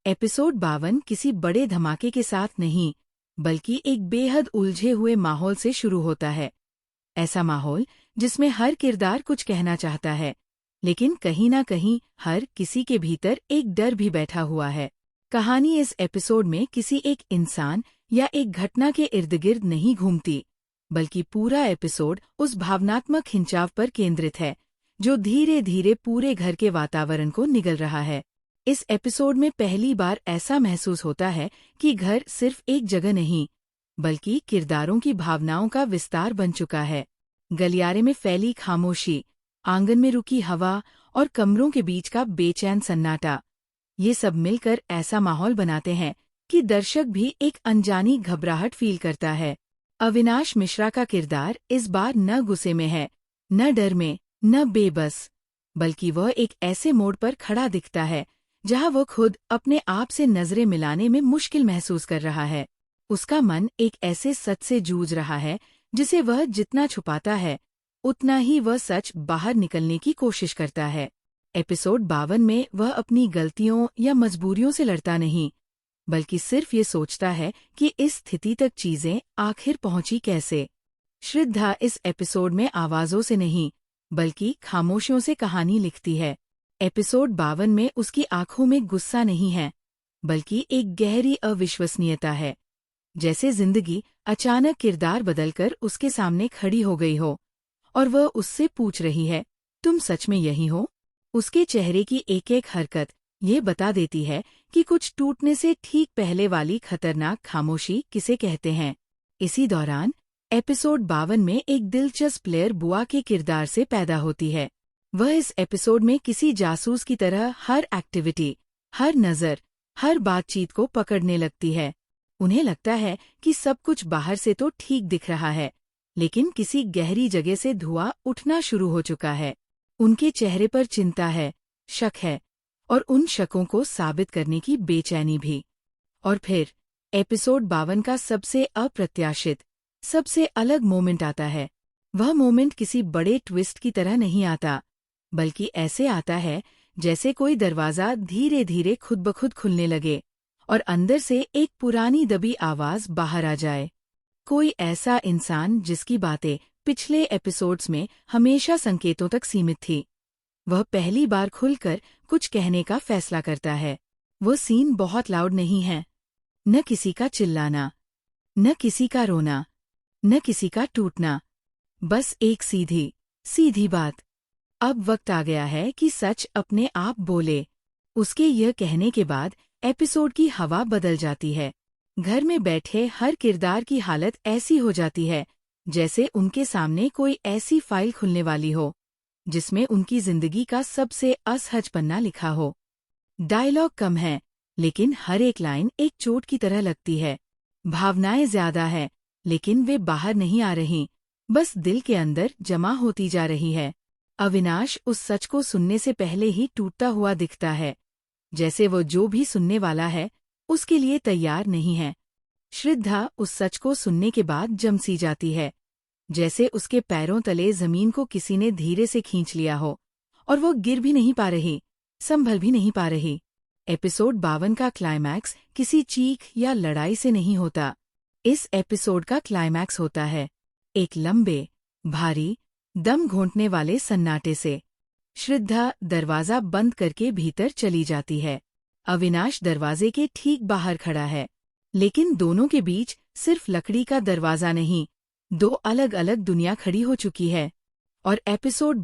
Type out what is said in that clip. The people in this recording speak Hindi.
एपिसोड 52 किसी बड़े धमाके के साथ नहीं, बल्कि एक बेहद उलझे हुए माहौल से शुरू होता है। ऐसा माहौल जिसमें हर किरदार कुछ कहना चाहता है, लेकिन कहीं ना कहीं हर किसी के भीतर एक डर भी बैठा हुआ है। कहानी इस एपिसोड में किसी एक इंसान या एक घटना के इर्द-गिर्द नहीं घूमती, बल्कि पूरा एपिसोड उस भावनात्मक खिंचाव पर केंद्रित है, जो धीरे धीरे पूरे घर के वातावरण को निगल रहा है। इस एपिसोड में पहली बार ऐसा महसूस होता है कि घर सिर्फ एक जगह नहीं, बल्कि किरदारों की भावनाओं का विस्तार बन चुका है। गलियारे में फैली खामोशी, आंगन में रुकी हवा और कमरों के बीच का बेचैन सन्नाटा, ये सब मिलकर ऐसा माहौल बनाते हैं कि दर्शक भी एक अनजानी घबराहट फील करता है। अविनाश मिश्रा का किरदार इस बार न गुस्से में है, न डर में, न बेबस, बल्कि वह एक ऐसे मोड़ पर खड़ा दिखता है जहां वह खुद अपने आप से नजरें मिलाने में मुश्किल महसूस कर रहा है। उसका मन एक ऐसे सच से जूझ रहा है जिसे वह जितना छुपाता है, उतना ही वह सच बाहर निकलने की कोशिश करता है। एपिसोड 52 में वह अपनी गलतियों या मजबूरियों से लड़ता नहीं, बल्कि सिर्फ ये सोचता है कि इस स्थिति तक चीजें आखिर पहुंची कैसे। श्रद्धा इस एपिसोड में आवाजों से नहीं, बल्कि खामोशियों से कहानी लिखती है। एपिसोड 52 में उसकी आंखों में गुस्सा नहीं है, बल्कि एक गहरी अविश्वसनीयता है, जैसे जिंदगी अचानक किरदार बदलकर उसके सामने खड़ी हो गई हो और वह उससे पूछ रही है, तुम सच में यही हो? उसके चेहरे की एक एक हरकत ये बता देती है कि कुछ टूटने से ठीक पहले वाली खतरनाक खामोशी किसे कहते हैं। इसी दौरान एपिसोड 52 में एक दिलचस्प प्लेयर बुआ के किरदार से पैदा होती है। वह इस एपिसोड में किसी जासूस की तरह हर एक्टिविटी, हर नज़र, हर बातचीत को पकड़ने लगती है। उन्हें लगता है कि सब कुछ बाहर से तो ठीक दिख रहा है, लेकिन किसी गहरी जगह से धुआं उठना शुरू हो चुका है। उनके चेहरे पर चिंता है, शक है, और उन शकों को साबित करने की बेचैनी भी। और फिर एपिसोड 52 का सबसे अप्रत्याशित, सबसे अलग मोमेंट आता है। वह मोमेंट किसी बड़े ट्विस्ट की तरह नहीं आता, बल्कि ऐसे आता है जैसे कोई दरवाजा धीरे धीरे खुद ब खुद खुलने लगे और अंदर से एक पुरानी दबी आवाज बाहर आ जाए। कोई ऐसा इंसान जिसकी बातें पिछले एपिसोड्स में हमेशा संकेतों तक सीमित थी, वह पहली बार खुलकर कुछ कहने का फैसला करता है। वो सीन बहुत लाउड नहीं है, न किसी का चिल्लाना, न किसी का रोना, न किसी का टूटना, बस एक सीधी सीधी बात, अब वक्त आ गया है कि सच अपने आप बोले। उसके यह कहने के बाद एपिसोड की हवा बदल जाती है। घर में बैठे हर किरदार की हालत ऐसी हो जाती है जैसे उनके सामने कोई ऐसी फाइल खुलने वाली हो जिसमें उनकी जिंदगी का सबसे असहज पन्ना लिखा हो। डायलॉग कम है, लेकिन हर एक लाइन एक चोट की तरह लगती है। भावनाएं ज्यादा है, लेकिन वे बाहर नहीं आ रही, बस दिल के अंदर जमा होती जा रही है। अविनाश उस सच को सुनने से पहले ही टूटता हुआ दिखता है, जैसे वो जो भी सुनने वाला है उसके लिए तैयार नहीं है। श्रद्धा उस सच को सुनने के बाद जम सी जाती है, जैसे उसके पैरों तले जमीन को किसी ने धीरे से खींच लिया हो और वो गिर भी नहीं पा रही, संभल भी नहीं पा रही। एपिसोड 52 का क्लाइमैक्स किसी चीख या लड़ाई से नहीं होता। इस एपिसोड का क्लाइमैक्स होता है एक लंबे, भारी, दम घोंटने वाले सन्नाटे से। श्रद्धा दरवाजा बंद करके भीतर चली जाती है। अविनाश दरवाजे के ठीक बाहर खड़ा है, लेकिन दोनों के बीच सिर्फ लकड़ी का दरवाजा नहीं, दो अलग अलग दुनिया खड़ी हो चुकी है। और एपिसोड